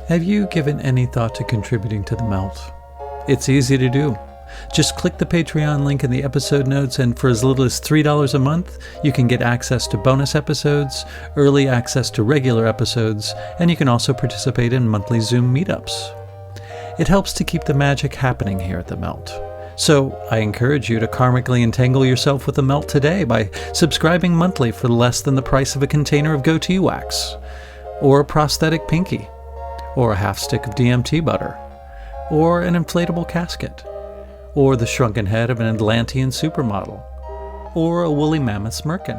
Have you given any thought to contributing to the Melt? It's easy to do. Just click the Patreon link in the episode notes, and for as little as $3 a month, you can get access to bonus episodes, early access to regular episodes, and you can also participate in monthly Zoom meetups. It helps to keep the magic happening here at the Melt. So I encourage you to karmically entangle yourself with the Melt today by subscribing monthly for less than the price of a container of goatee wax, or a prosthetic pinky, or a half stick of DMT butter, or an inflatable casket, or the shrunken head of an Atlantean supermodel, or a woolly mammoth's merkin,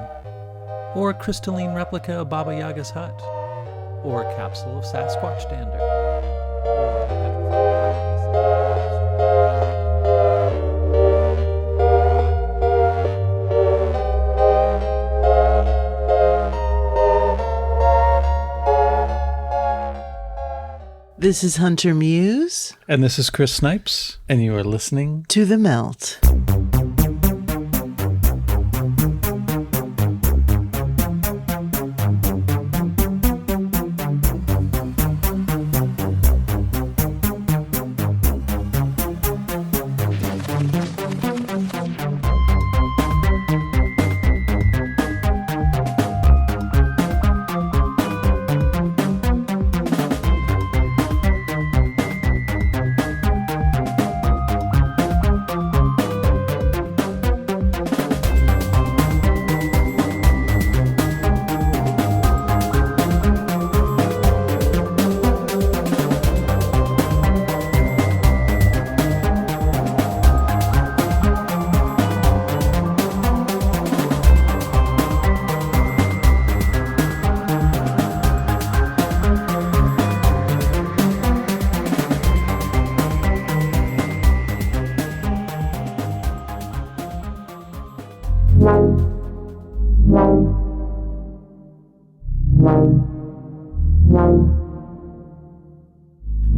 or a crystalline replica of Baba Yaga's hut, or a capsule of Sasquatch dander. This is Hunter Muse. And this is Chris Snipes, and you are listening to The Melt.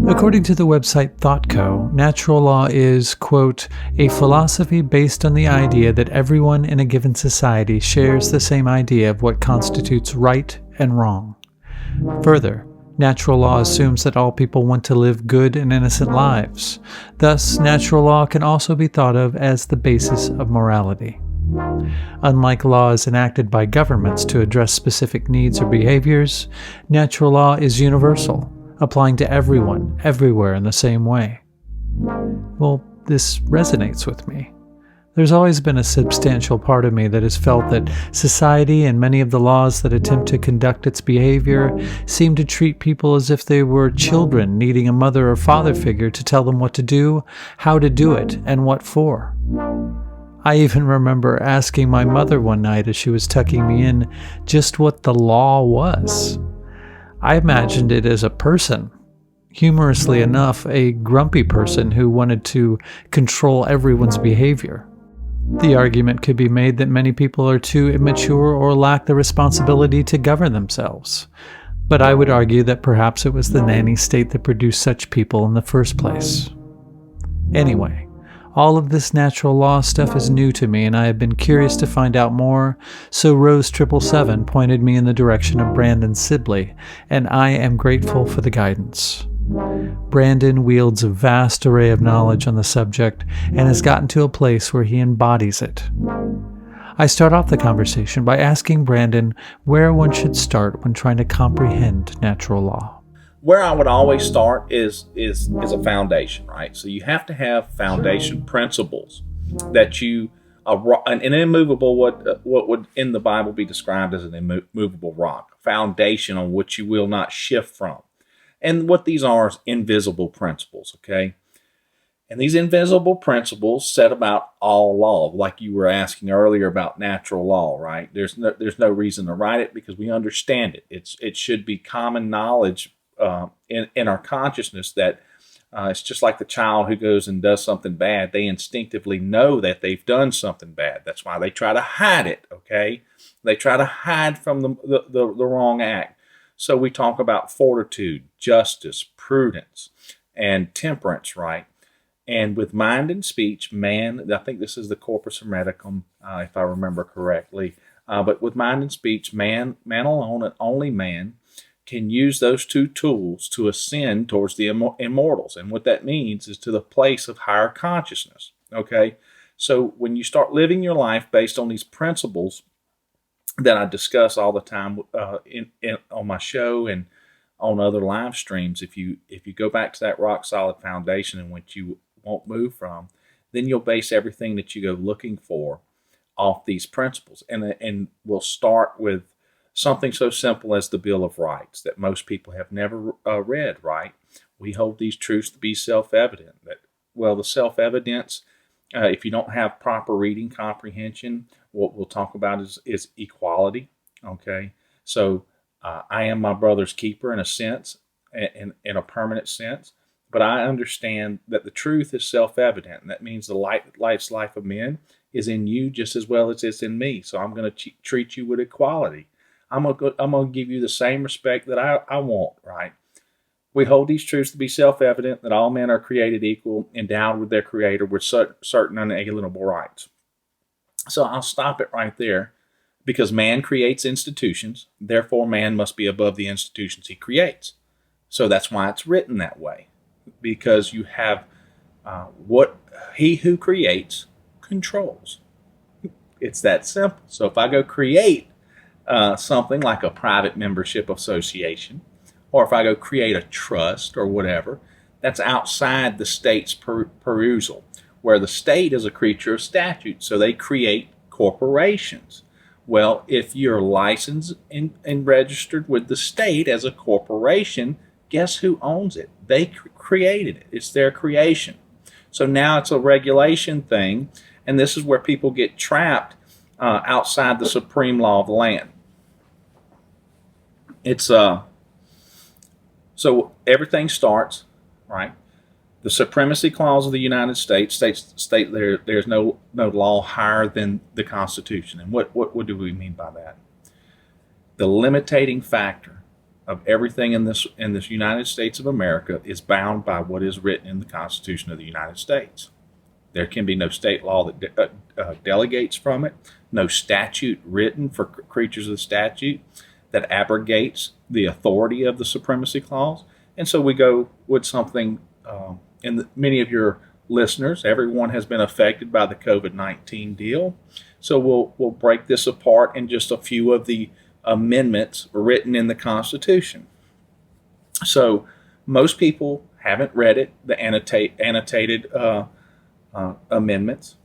According to the website ThoughtCo, natural law is, quote, a philosophy based on the idea that everyone in a given society shares the same idea of what constitutes right and wrong. Further, natural law assumes that all people want to live good and innocent lives. Thus, natural law can also be thought of as the basis of morality. Unlike laws enacted by governments to address specific needs or behaviors, natural law is universal, applying to everyone, everywhere in the same way. Well, this resonates with me. There's always been a substantial part of me that has felt that society and many of the laws that attempt to conduct its behavior seem to treat people as if they were children needing a mother or father figure to tell them what to do, how to do it, and what for. I even remember asking my mother one night as she was tucking me in just what the law was. I imagined it as a person, humorously enough, a grumpy person who wanted to control everyone's behavior. The argument could be made that many people are too immature or lack the responsibility to govern themselves, but I would argue that perhaps it was the nanny state that produced such people in the first place. Anyway, all of this natural law stuff is new to me, and I have been curious to find out more, so Rose 777 pointed me in the direction of Brandon Sibley, and I am grateful for the guidance. Brandon wields a vast array of knowledge on the subject and has gotten to a place where he embodies it. I start off the conversation by asking Brandon where one should start when trying to comprehend natural law. Where I would always start is a foundation, right? So you have to have foundation principles that you, an immovable, what would in the Bible be described as an immovable rock, foundation on which you will not shift from. And what these are is invisible principles, okay? And these invisible principles set about all law, like you were asking earlier about natural law, right? There's no reason to write it because we understand it. It should be common knowledge in our consciousness that it's just like the child who goes and does something bad. They instinctively know that they've done something bad. That's why they try to hide it, okay? They try to hide from the wrong act. So we talk about fortitude, justice, prudence, and temperance, right? And with mind and speech, man, I think this is the corpus hermeticum, if I remember correctly. But with mind and speech, man alone and only man can use those two tools to ascend towards the immortals. And what that means is to the place of higher consciousness. Okay? So when you start living your life based on these principles that I discuss all the time on my show and on other live streams, if you go back to that rock solid foundation in which you won't move from, then you'll base everything that you go looking for off these principles. And we'll start with something so simple as the Bill of Rights that most people have never read, right? We hold these truths to be self-evident. The self-evidence, if you don't have proper reading comprehension, what we'll talk about is equality, okay? So I am my brother's keeper in a sense, in a permanent sense, but I understand that the truth is self-evident, and that means the life of men is in you just as well as it's in me. So I'm going to treat you with equality. I'm going to give you the same respect that I want, right? We hold these truths to be self-evident, that all men are created equal, endowed with their Creator with certain unalienable rights. So I'll stop it right there, because man creates institutions, therefore man must be above the institutions he creates. So that's why it's written that way, because you have what he who creates controls. It's that simple. So if I go create something like a private membership association, or if I go create a trust or whatever, that's outside the state's perusal, where the state is a creature of statute, so they create corporations. Well, if you're licensed and registered with the state as a corporation, guess who owns it? They created it. It's their creation. So now it's a regulation thing, and this is where people get trapped outside the supreme law of the land. It's so everything starts, right? The supremacy clause of the United States state there's no law higher than the Constitution. And what do we mean by that? The limiting factor of everything in this United States of America is bound by what is written in the Constitution of the United States. There can be no state law that delegates from it, no statute written for creatures of the statute that abrogates the authority of the supremacy clause. And so we go with something, and many of your listeners, everyone has been affected by the COVID-19 deal. So we'll break this apart in just a few of the amendments written in the Constitution. So most people haven't read it, the annotated amendments.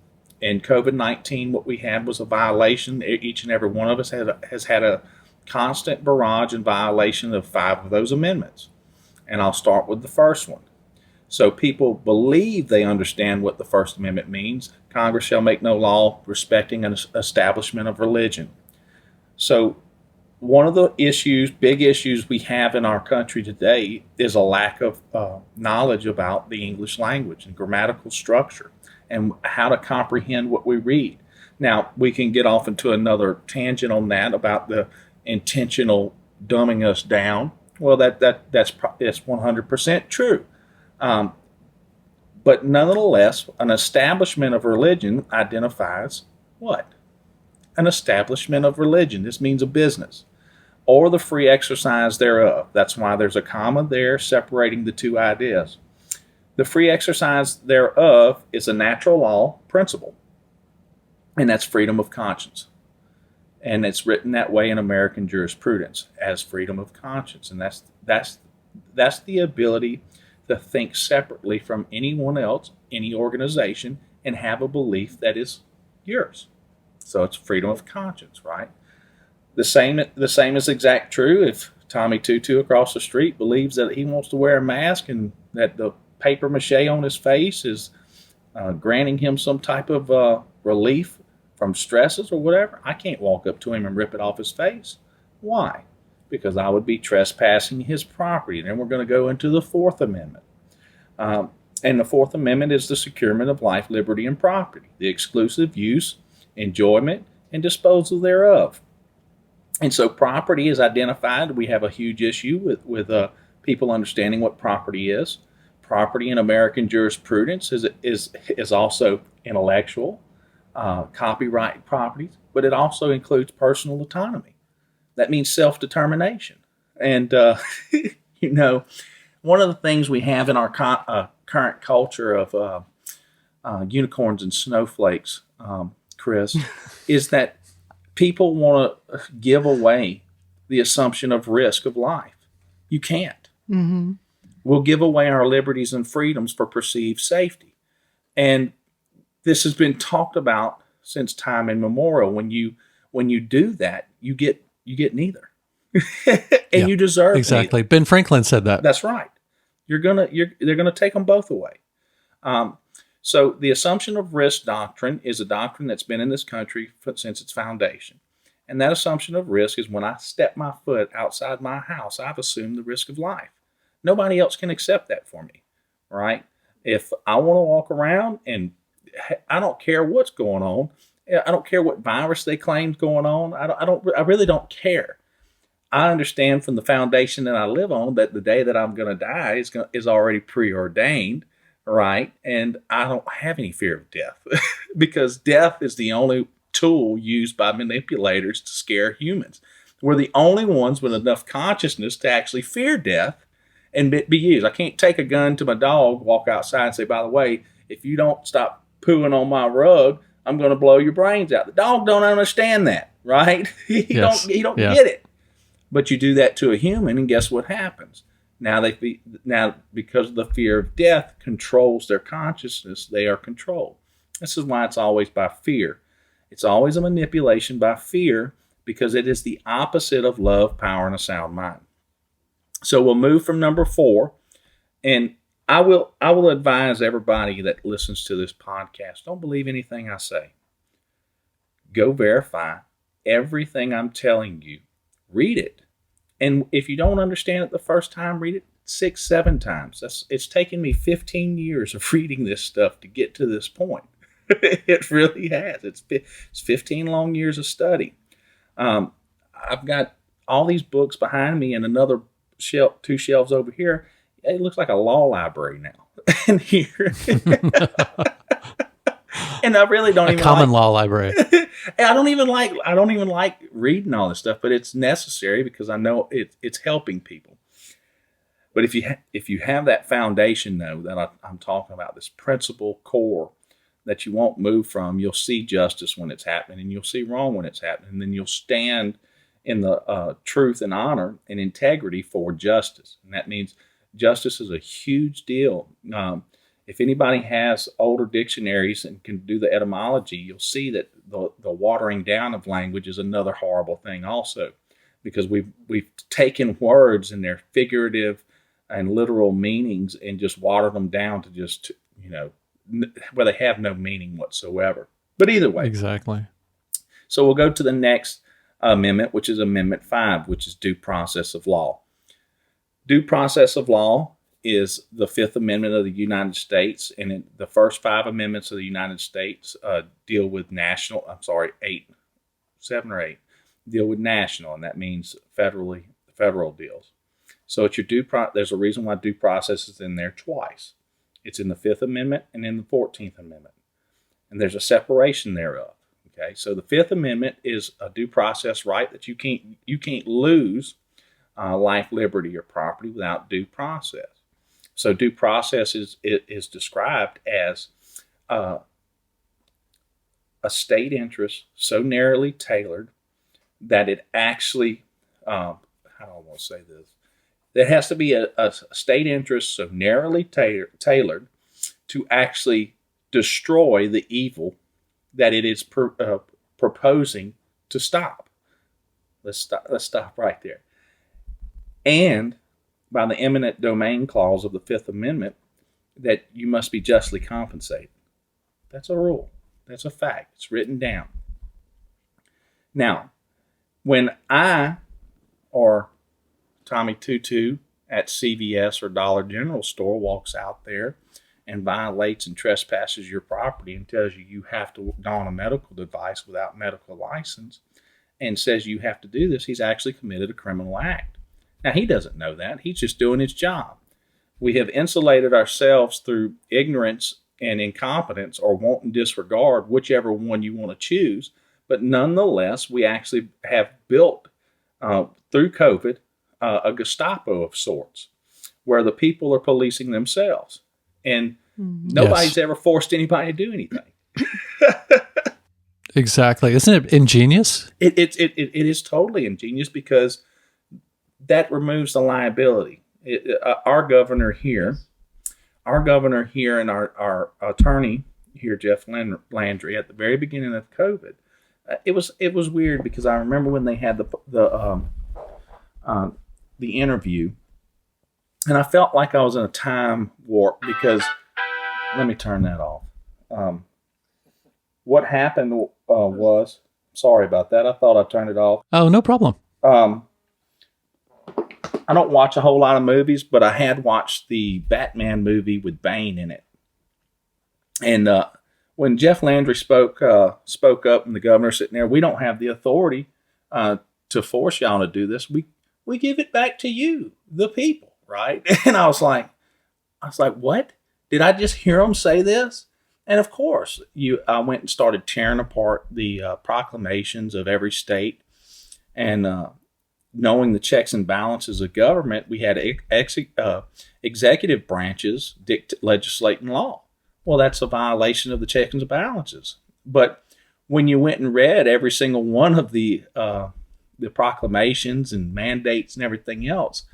In COVID-19, what we had was a violation. Each and every one of us has had a constant barrage and violation of 5 of those amendments. And I'll start with the first one. So people believe they understand what the First Amendment means. Congress shall make no law respecting an establishment of religion. So one of the big issues we have in our country today is a lack of knowledge about the English language and grammatical structure and how to comprehend what we read. Now, we can get off into another tangent on that about the intentional dumbing us down. Well, that's 100% true. But nonetheless, an establishment of religion identifies what? An establishment of religion. This means a business, or the free exercise thereof. That's why there's a comma there separating the two ideas. The free exercise thereof is a natural law principle, and that's freedom of conscience. And it's written that way in American jurisprudence as freedom of conscience. And that's the ability to think separately from anyone else, any organization, and have a belief that is yours. So it's freedom of conscience, right? The same is exact true if Tommy Tutu across the street believes that he wants to wear a mask and that the paper mache on his face is granting him some type of relief from stresses or whatever. I can't walk up to him and rip it off his face. Why? Because I would be trespassing his property. And then we're going to go into the Fourth Amendment. And the Fourth Amendment is the securement of life, liberty, and property, the exclusive use, enjoyment, and disposal thereof. And so property is identified. We have a huge issue with people understanding what property is. Property in American jurisprudence is also intellectual, copyright properties, but it also includes personal autonomy. That means self-determination. And, one of the things we have in our current culture of unicorns and snowflakes, Chris, is that people want to give away the assumption of risk of life. You can't. Mm-hmm. We'll give away our liberties and freedoms for perceived safety. And this has been talked about since time immemorial. When you do that, you get neither. And you deserve exactly. neither. Ben Franklin said that. That's right. They're gonna take them both away. So the assumption of risk doctrine is a doctrine that's been in this country since its foundation. And that assumption of risk is when I step my foot outside my house, I've assumed the risk of life. Nobody else can accept that for me, right? If I want to walk around and I don't care what's going on, I don't care what virus they claim's going on. I really don't care. I understand from the foundation that I live on that the day that I'm going to die is already preordained, right? And I don't have any fear of death because death is the only tool used by manipulators to scare humans. We're the only ones with enough consciousness to actually fear death and be used. I can't take a gun to my dog, walk outside and say, by the way, if you don't stop pooing on my rug, I'm going to blow your brains out. The dog don't understand that, right? He don't get it. But you do that to a human, and guess what happens? Now because of the fear of death controls their consciousness, they are controlled. This is why it's always by fear. It's always a manipulation by fear because it is the opposite of love, power, and a sound mind. So we'll move from number 4, and I will advise everybody that listens to this podcast, don't believe anything I say. Go verify everything I'm telling you. Read it. And if you don't understand it the first time, read it 6, 7 times. It's taken me 15 years of reading this stuff to get to this point. It really has. It's 15 long years of study. I've got all these books behind me and another 2 shelves over here. It looks like a law library now. And here, and I really don't even common law library. I don't even like reading all this stuff, but it's necessary because I know it's helping people. But if you have that foundation, though, that I'm talking about, this principle core that you won't move from, you'll see justice when it's happening, and you'll see wrong when it's happening, and then you'll stand in the truth and honor and integrity for justice. And that means justice is a huge deal. If anybody has older dictionaries and can do the etymology, you'll see that the watering down of language is another horrible thing also, because we've taken words and their figurative and literal meanings and just watered them down to just, where they have no meaning whatsoever. But either way. Exactly. So we'll go to the next amendment, which is Amendment 5, which is due process of law. Due process of law is the 5th Amendment of the United States, and the first 5 amendments of the United States deal with 7 or 8, deal with national, and that means federal deals. So it's your there's a reason why due process is in there twice. It's in the 5th Amendment and in the 14th Amendment, and there's a separation thereof. Okay, so the 5th Amendment is a due process right that you can't lose life, liberty, or property without due process. So due process is described as a state interest so narrowly tailored that it actually, how do I want to say this? There has to be a state interest so narrowly tailored to actually destroy the evil that it is proposing to stop. Let's stop right there. And by the eminent domain clause of the 5th Amendment, that you must be justly compensated. That's a rule. That's a fact. It's written down. Now, when I or Tommy Tutu at CVS or Dollar General store walks out there and violates and trespasses your property and tells you have to don a medical device without medical license and says you have to do this, he's actually committed a criminal act. Now, he doesn't know that. He's just doing his job. We have insulated ourselves through ignorance and incompetence or wanton disregard, whichever one you want to choose. But nonetheless, we actually have built, through COVID, a Gestapo of sorts, where the people are policing themselves, and nobody's ever forced anybody to do anything. Exactly. Isn't it ingenious? It is totally ingenious because that removes the liability. Our governor here, and our attorney here, Jeff Landry, at the very beginning of COVID, it was weird because I remember when they had the interview, and I felt like I was in a time warp because, let me turn that off. What happened was, sorry about that. I thought I turned it off. Oh, no problem. I don't watch a whole lot of movies, but I had watched the Batman movie with Bane in it. And when Jeff Landry spoke up, and the governor sitting there, we don't have the authority to force y'all to do this. We give it back to you, the people, right? And I was like, what? Did I just hear him say this? And of course, I went and started tearing apart the proclamations of every state, and knowing the checks and balances of government, we had executive branches legislating law. Well, that's a violation of the checks and balances. But when you went and read every single one of the proclamations and mandates and everything else,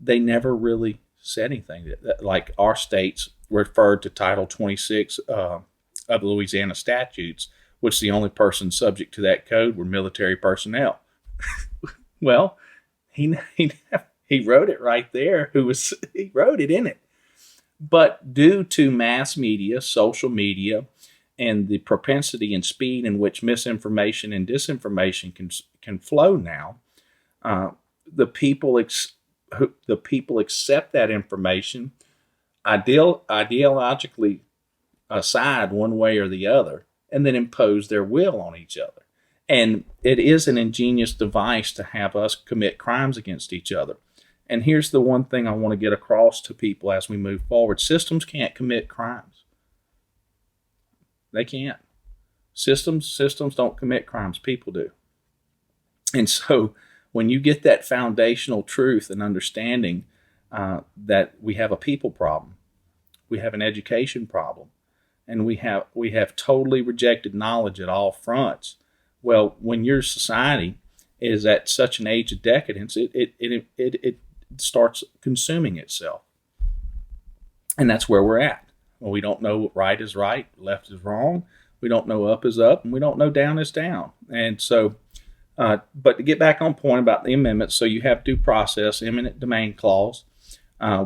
they never really said anything. Like our states referred to Title 26 of the Louisiana statutes, which the only person subject to that code were military personnel. Well, he wrote it right there. He wrote it in it. But due to mass media, social media, and the propensity and speed in which misinformation and disinformation can flow now, the people accept that information ideologically aside one way or the other, and then impose their will on each other. And it is an ingenious device to have us commit crimes against each other. And here's the one thing I want to get across to people as we move forward. Systems can't commit crimes. They can't. Systems don't commit crimes. People do. And so when you get that foundational truth and understanding that we have a people problem, we have an education problem, and we have totally rejected knowledge at all fronts. Well, when your society is at such an age of decadence, it starts consuming itself. And that's where we're at. Well, we don't know what right is right, left is wrong. We don't know up is up, and we don't know down is down. And so, but to get back on point about the amendments, so you have due process, eminent domain clause,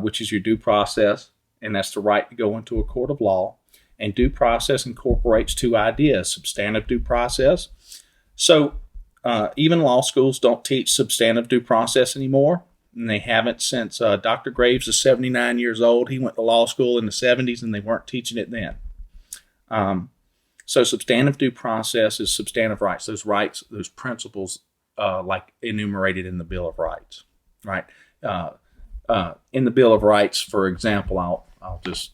which is your due process, and that's the right to go into a court of law. And due process incorporates two ideas, substantive due process. So even law schools don't teach substantive due process anymore, and they haven't since Dr. Graves is 79 years old. He went to law school in the 70s, and they weren't teaching it then. So substantive due process is substantive rights, those principles like enumerated in the Bill of Rights, right? In the Bill of Rights, for example, I'll just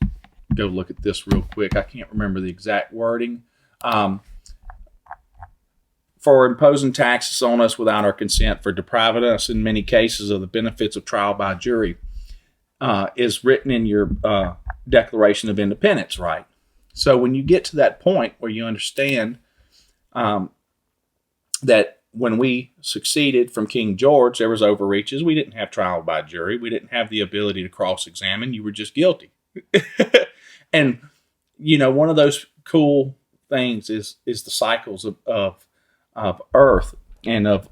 go look at this real quick. I can't remember the exact wording. For imposing taxes on us without our consent, for depriving us in many cases of the benefits of trial by jury, is written in your Declaration of Independence, right? So when you get to that point where you understand that when we succeeded from King George, there was overreaches. We didn't have trial by jury. We didn't have the ability to cross-examine. You were just guilty. And, one of those cool things is the cycles of earth and of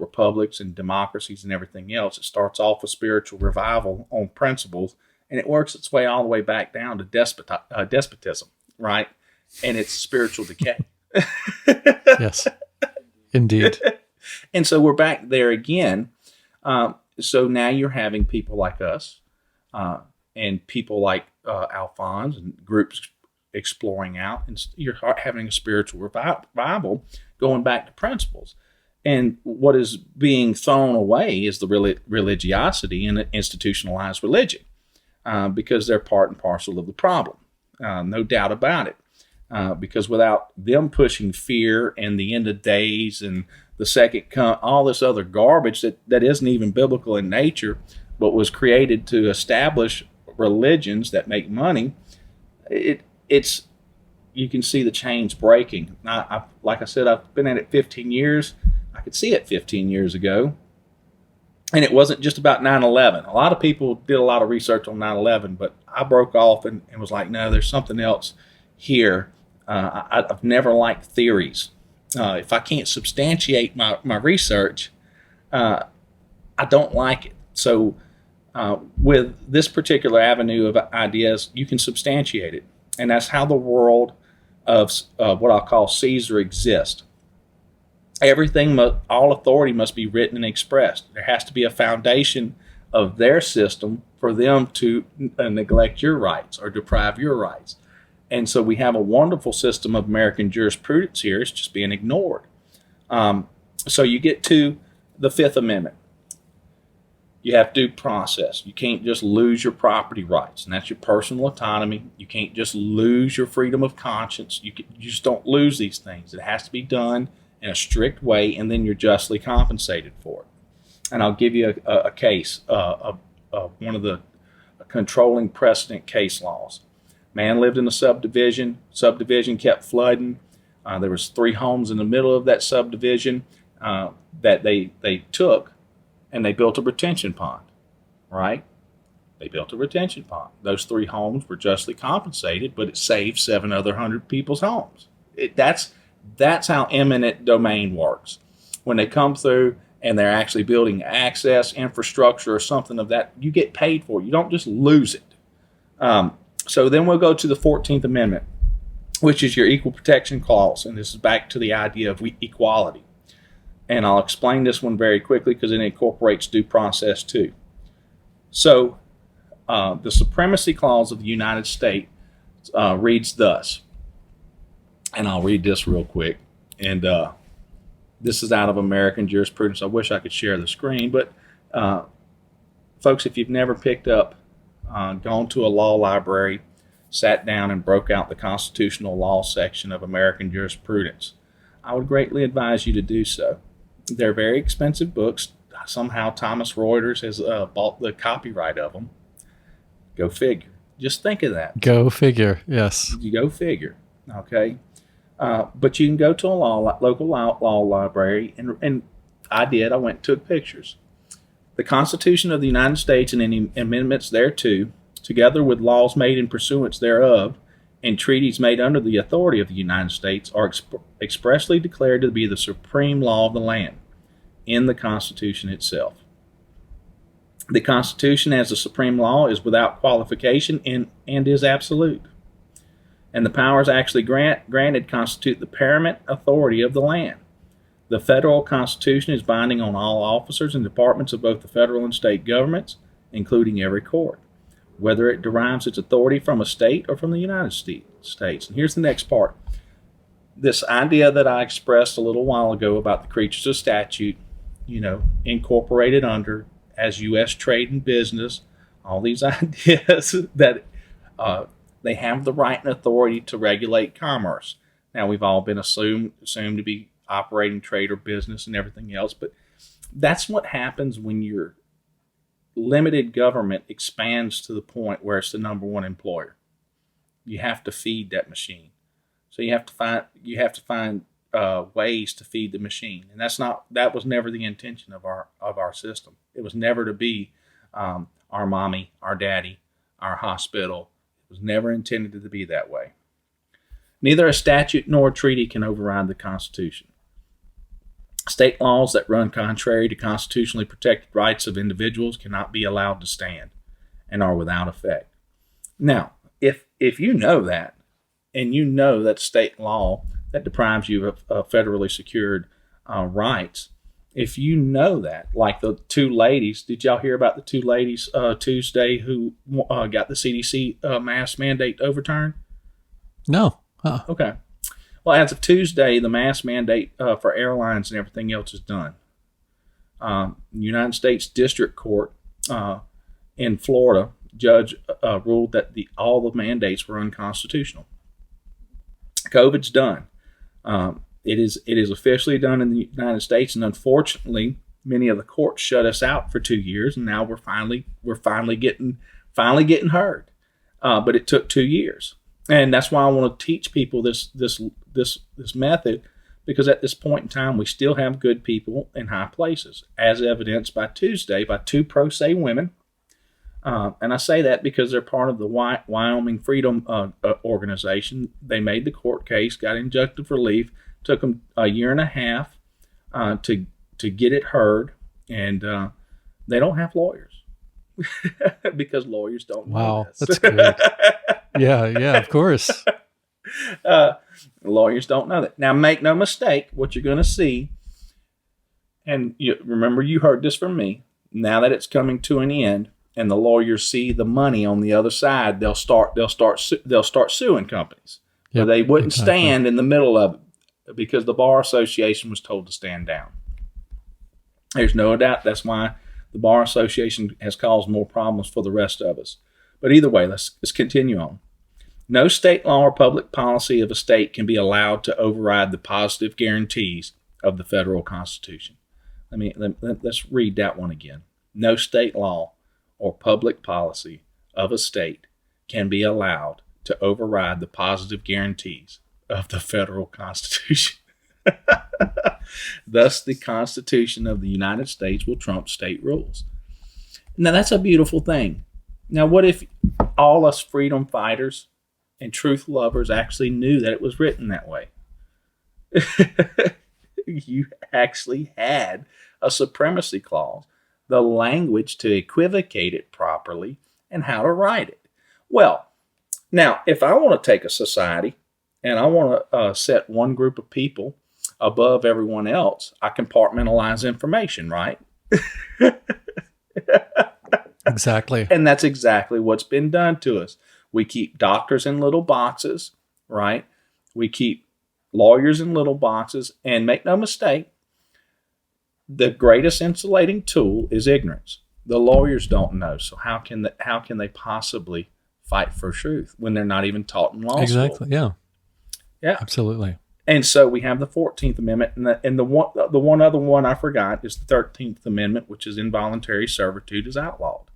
republics and democracies and everything else. It starts off with spiritual revival on principles, and it works its way all the way back down to despotism, right? And it's spiritual decay. Yes, indeed. And so we're back there again. So now you're having people like us and people like Alphonse and groups exploring out, and you're having a spiritual revival going back to principles. And what is being thrown away is the religiosity and institutionalized religion, because they're part and parcel of the problem. No doubt about it. because without them pushing fear and the end of days and the second come, all this other garbage that isn't even biblical in nature, but was created to establish religions that make money, it's you can see the chains breaking. Now, like I said, I've been at it 15 years. I could see it 15 years ago. And it wasn't just about 9/11. A lot of people did a lot of research on 9/11, but I broke off and was like, no, there's something else here. I've never liked theories. If I can't substantiate my research, I don't like it. So with this particular avenue of ideas, you can substantiate it. And that's how the world of what I'll call Caesar exists. Everything, all authority must be written and expressed. There has to be a foundation of their system for them to neglect your rights or deprive your rights. And so we have a wonderful system of American jurisprudence here. It's just being ignored. So you get to the Fifth Amendment. You have due process. You can't just lose your property rights, and that's your personal autonomy. You can't just lose your freedom of conscience. You just don't lose these things. It has to be done in a strict way, and then you're justly compensated for it. And I'll give you a case of one of the controlling precedent case laws. Man lived in a subdivision. Subdivision kept flooding. There was 3 homes in the middle of that subdivision that they took, and they built a retention pond, right? They built a retention pond. Those 3 homes were justly compensated, but it saved 7 other 100 people's homes. That's how eminent domain works. When they come through and they're actually building access, infrastructure, or something of that, you get paid for it. You don't just lose it. So then we'll go to the 14th Amendment, which is your equal protection clause. And this is back to the idea of equality. And I'll explain this one very quickly because it incorporates due process too. So the Supremacy Clause of the United States reads thus. And I'll read this real quick. And this is out of American jurisprudence. I wish I could share the screen. But folks, if you've never picked up, gone to a law library, sat down and broke out the constitutional law section of American jurisprudence, I would greatly advise you to do so. They're very expensive books. Somehow Thomas Reuters has bought the copyright of them. Go figure. Just think of that. Go figure, yes. You go figure, okay? But you can go to a local law library, and I did. I went and took pictures. The Constitution of the United States and any amendments thereto, together with laws made in pursuance thereof, and treaties made under the authority of the United States, are expressly declared to be the supreme law of the land in the Constitution itself. The Constitution as the supreme law is without qualification and is absolute. And the powers actually granted constitute the paramount authority of the land. The federal Constitution is binding on all officers and departments of both the federal and state governments, including every court, whether it derives its authority from a state or from the United States. And here's the next part. This idea that I expressed a little while ago about the creatures of statute, incorporated under as U.S. trade and business, all these ideas that they have the right and authority to regulate commerce. Now, we've all been assumed to be operating trade or business and everything else, but that's what happens when your limited government expands to the point where it's the number one employer. You have to feed that machine, so you have to find ways to feed the machine, and that was never the intention of our system. It was never to be our mommy, our daddy, our hospital. It was never intended to be that way. Neither a statute nor a treaty can override the Constitution. State laws that run contrary to constitutionally protected rights of individuals cannot be allowed to stand and are without effect. Now, if you know that, and you know that state law that deprives you of federally secured rights, if you know that, like the 2 ladies, did y'all hear about the 2 ladies Tuesday who got the CDC mask mandate overturned? No. Huh. Okay. Well, as of Tuesday, the mask mandate for airlines and everything else is done. United States District Court in Florida, judge ruled that all the mandates were unconstitutional. COVID's done. It is officially done in the United States, and unfortunately, many of the courts shut us out for 2 years, and now we're finally getting heard. But it took 2 years, and that's why I want to teach people this method, because at this point in time, we still have good people in high places, as evidenced by Tuesday by 2 pro se women. And I say that because they're part of the Wyoming Freedom Organization. They made the court case, got injunctive relief, took them a year and a half to get it heard, and they don't have lawyers because lawyers don't know Wow, this. that's great. Yeah, of course. Lawyers don't know that. Now, make no mistake, what you're going to see, and remember you heard this from me, now that it's coming to an end, and the lawyers see the money on the other side, they'll start suing companies. Yep, They wouldn't exactly. stand in the middle of it because the Bar Association was told to stand down. There's no doubt that's why the Bar Association has caused more problems for the rest of us. But either way, let's continue on. No state law or public policy of a state can be allowed to override the positive guarantees of the federal Constitution. Let's read that one again. No state law or public policy of a state can be allowed to override the positive guarantees of the federal Constitution. Thus, the Constitution of the United States will trump state rules. Now, that's a beautiful thing. Now, what if all us freedom fighters and truth lovers actually knew that it was written that way? You actually had a supremacy clause, the language to equivocate it properly, and how to write it. Well, now, if I want to take a society and I want to set one group of people above everyone else, I compartmentalize information, right? Exactly. And that's exactly what's been done to us. We keep doctors in little boxes, right? We keep lawyers in little boxes, and make no mistake, the greatest insulating tool is ignorance. The lawyers don't know, so how can they possibly fight for truth when they're not even taught in law school? Exactly. Yeah. Yeah. Absolutely. And so we have the 14th Amendment, and the one other one I forgot is the 13th Amendment, which is involuntary servitude is outlawed.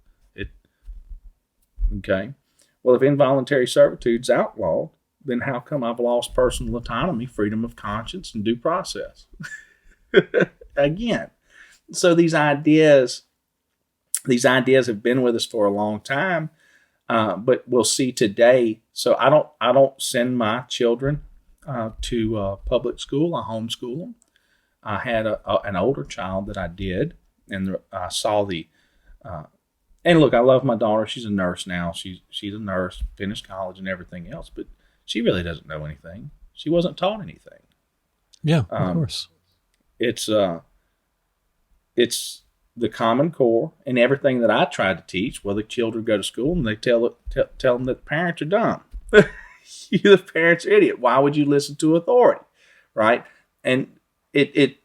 Okay. Well, if involuntary servitude is outlawed, then how come I've lost personal autonomy, freedom of conscience, and due process? Again. So these ideas have been with us for a long time, but we'll see today. So I don't send my children to public school. I homeschool them. I had an older child that I did, and I saw the. And look, I love my daughter. She's a nurse now. She's a nurse, finished college and everything else, but she really doesn't know anything. She wasn't taught anything. Yeah, of course. It's the Common Core and everything that I tried to teach. Well, the children go to school and they tell them that the parents are dumb. The parents are idiot. Why would you listen to authority, right? And it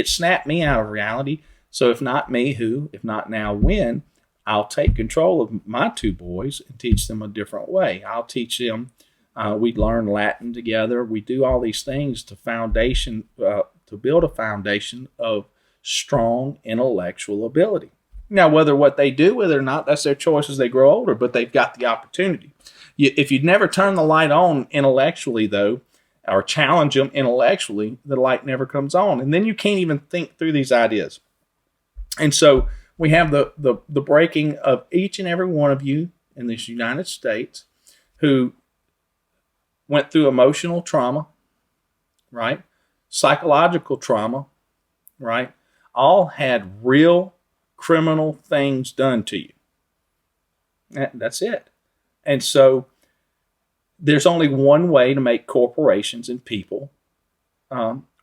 snapped me out of reality. So if not me, who? If not now, when? I'll take control of my 2 boys and teach them a different way. I'll teach them. We learn Latin together. We do all these things to build a foundation of strong intellectual ability. Now, whether what they do with it or not, that's their choice as they grow older, but they've got the opportunity. If you never turn the light on intellectually, though, or challenge them intellectually, the light never comes on. And then you can't even think through these ideas. And so we have the breaking of each and every one of you in this United States who went through emotional trauma, right? Psychological trauma, right? All had real criminal things done to you. That's it. And so there's only one way to make corporations and people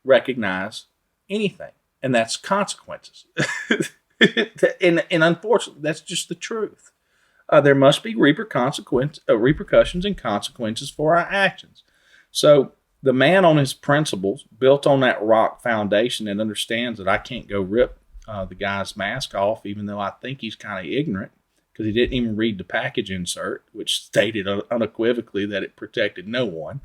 recognize anything, and that's consequences. and unfortunately, that's just the truth. There must be repercussions and consequences for our actions. So the man on his principles, built on that rock foundation, and understands that I can't go rip the guy's mask off, even though I think he's kind of ignorant, because he didn't even read the package insert, which stated unequivocally that it protected no one.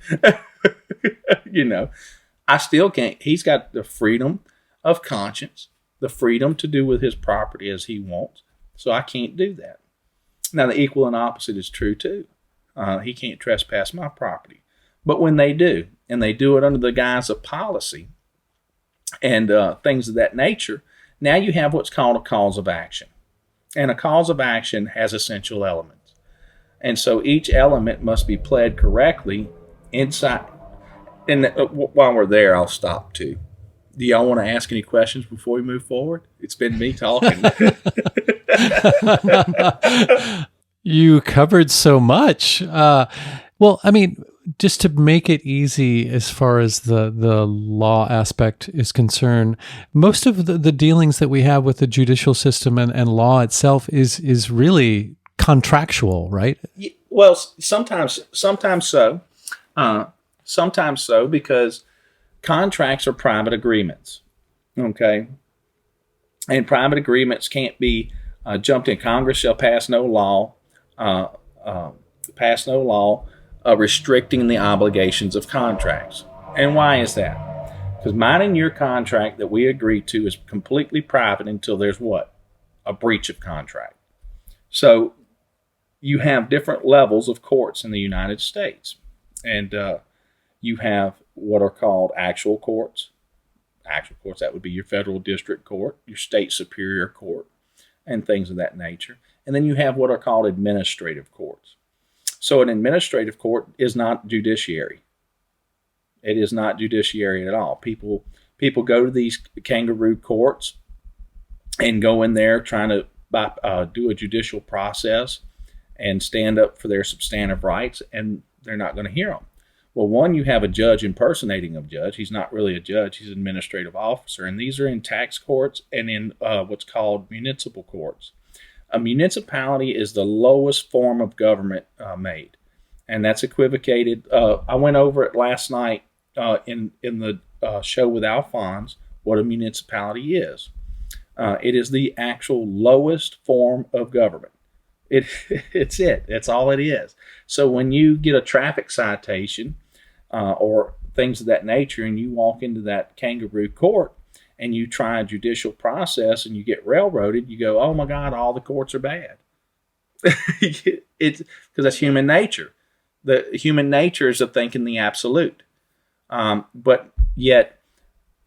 I still can't. He's got the freedom of conscience, the freedom to do with his property as he wants. So I can't do that. Now, the equal and opposite is true too. He can't trespass my property. But when they do, and they do it under the guise of policy and things of that nature, now you have what's called a cause of action. And a cause of action has essential elements. And so each element must be pled correctly inside. And while we're there, I'll stop too. Do y'all want to ask any questions before we move forward? It's been me talking. You covered so much. Well, I mean, just to make it easy as far as the law aspect is concerned, most of the dealings that we have with the judicial system and law itself is really contractual, right? Well, sometimes so. Sometimes so, because contracts are private agreements, okay? And private agreements can't be jumped in. Congress shall pass no law restricting the obligations of contracts. And why is that? Because mine and your contract that we agreed to is completely private until there's what? A breach of contract. So you have different levels of courts in the United States. And you have what are called actual courts. Actual courts, that would be your federal district court, your state superior court, and things of that nature. And then you have what are called administrative courts. So an administrative court is not judiciary. It is not judiciary at all. People go to these kangaroo courts and go in there trying to do a judicial process and stand up for their substantive rights, and they're not going to hear them. Well, one, you have a judge impersonating a judge. He's not really a judge. He's an administrative officer. And these are in tax courts and in what's called municipal courts. A municipality is the lowest form of government made. And that's equivocated. I went over it last night in the show with Alphonse, what a municipality is. It is the actual lowest form of government. It's it. That's all it is. So when you get a traffic citation or things of that nature, and you walk into that kangaroo court and you try a judicial process and you get railroaded, you go, oh my God, all the courts are bad. It's because that's human nature. The human nature is of thinking the absolute. But yet,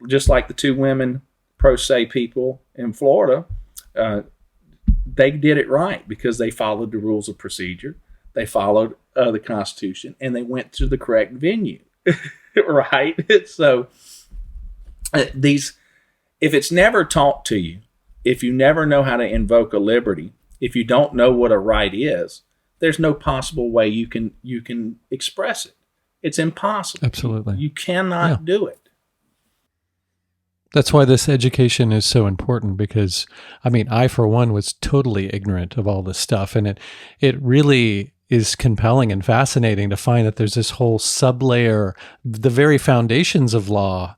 just like the two women pro se people in Florida, they did it right because they followed the rules of procedure. They followed the Constitution, and they went to the correct venue, right? So if it's never taught to you, if you never know how to invoke a liberty, if you don't know what a right is, there's no possible way you can express it. It's impossible. Absolutely. You cannot do it. That's why this education is so important, because, I mean, I, for one, was totally ignorant of all this stuff. And it really is compelling and fascinating to find that there's this whole sublayer. The very foundations of law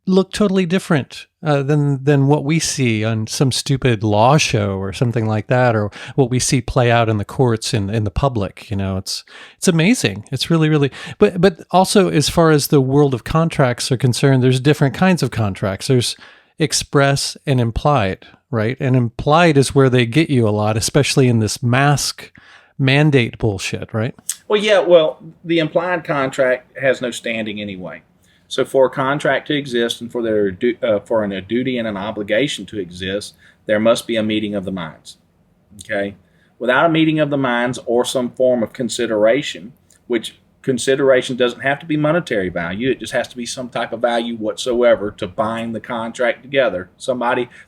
look totally different than what we see on some stupid law show or something like that, or what we see play out in the courts in the public. It's amazing. It's really, really. But also, as far as the world of contracts are concerned, there's different kinds of contracts. There's express and implied, right? And implied is where they get you a lot, especially in this mask mandate bullshit, right? Well, yeah. Well, the implied contract has no standing anyway. So for a contract to exist and for a duty and an obligation to exist, there must be a meeting of the minds. Okay? Without a meeting of the minds or some form of consideration, which consideration doesn't have to be monetary value, it just has to be some type of value whatsoever to bind the contract together.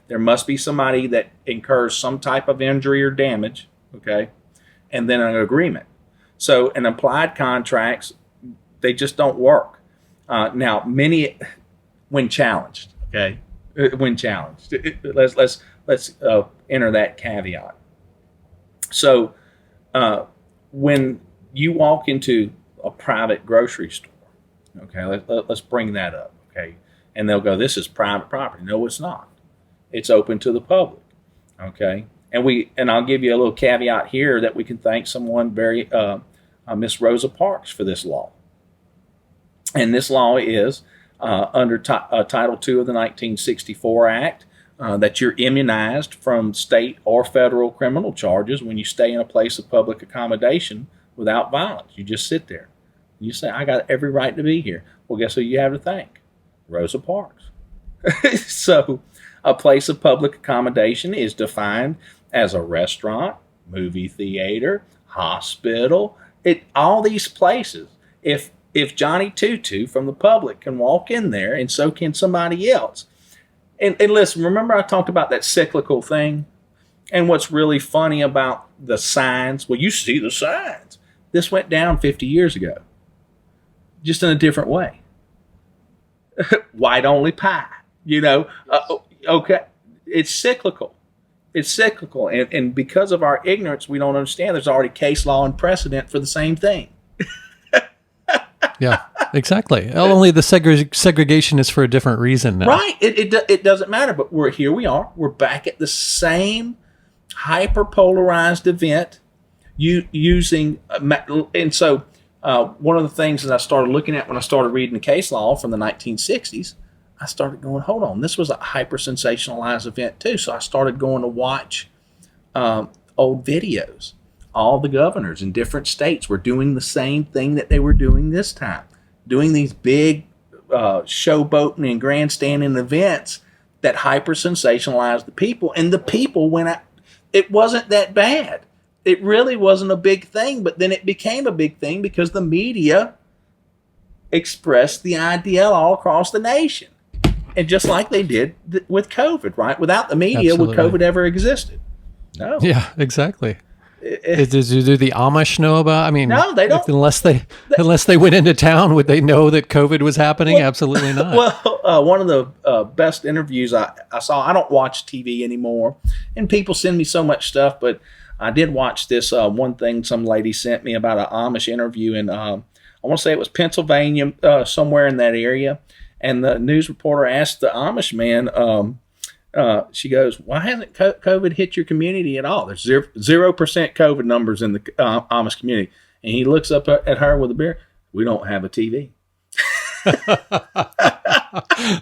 There must be somebody that incurs some type of injury or damage, okay? And then an agreement. So an implied contracts, they just don't work. Now, many, when challenged, okay, let's enter that caveat. So, when you walk into a private grocery store, okay, let's bring that up, okay, and they'll go, "This is private property." No, it's not. It's open to the public, okay. And I'll give you a little caveat here that we can thank someone very, Miss Rosa Parks, for this law. And this law is under Title II of the 1964 Act, that you're immunized from state or federal criminal charges when you stay in a place of public accommodation without violence. You just sit there. You say, I got every right to be here. Well, guess who you have to thank? Rosa Parks. So a place of public accommodation is defined as a restaurant, movie theater, hospital, all these places. If Johnny Tutu from the public can walk in there, and so can somebody else. And listen, remember I talked about that cyclical thing? And what's really funny about the signs, well, you see the signs. This went down 50 years ago, just in a different way. White only pie, okay. It's cyclical. It's cyclical. And because of our ignorance, we don't understand there's already case law and precedent for the same thing. Yeah, exactly. Only the segregation is for a different reason now. Right. It doesn't matter, but here we are. We're back at the same hyper-polarized event using, and so one of the things that I started looking at when I started reading the case law from the 1960s, I started going, hold on, this was a hyper-sensationalized event too. So I started going to watch old videos. All the governors in different states were doing the same thing that they were doing this time, doing these big showboating and grandstanding events that hyper-sensationalized the people. And the people went out. It wasn't that bad. It really wasn't a big thing, but then it became a big thing because the media expressed the idea all across the nation. And just like they did with COVID, right? Without the media, Absolutely. would COVID ever existed? No. Yeah, exactly. Do the Amish know about? I mean, no, they don't. Unless they went into town, would they know that COVID was happening? Well, absolutely not. Well, one of the best interviews I saw. I don't watch TV anymore, and people send me so much stuff. But I did watch this one thing some lady sent me about an Amish interview, and I want to say it was Pennsylvania, somewhere in that area. And the news reporter asked the Amish man. She goes, why hasn't COVID hit your community at all? There's 0% COVID numbers in the Amish community. And he looks up at her with a beer. We don't have a TV.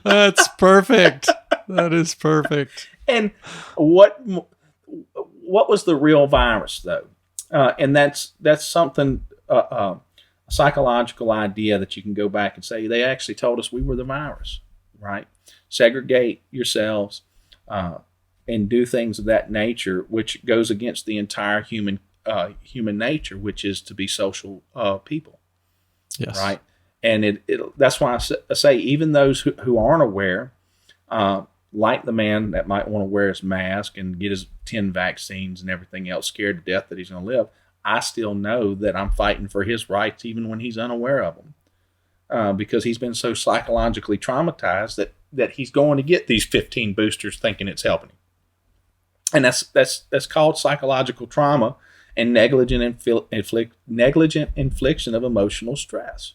That's perfect. That is perfect. And what was the real virus, though? And that's something, a psychological idea that you can go back and say, they actually told us we were the virus, right? Segregate yourselves. And do things of that nature, which goes against the entire human nature, which is to be social people. Yes. Right. And that's why I say even those who aren't aware, like the man that might want to wear his mask and get his 10 vaccines and everything else, scared to death that he's going to live, I still know that I'm fighting for his rights even when he's unaware of them, because he's been so psychologically traumatized that he's going to get these 15 boosters thinking it's helping him. And that's called psychological trauma and negligent infliction of emotional stress.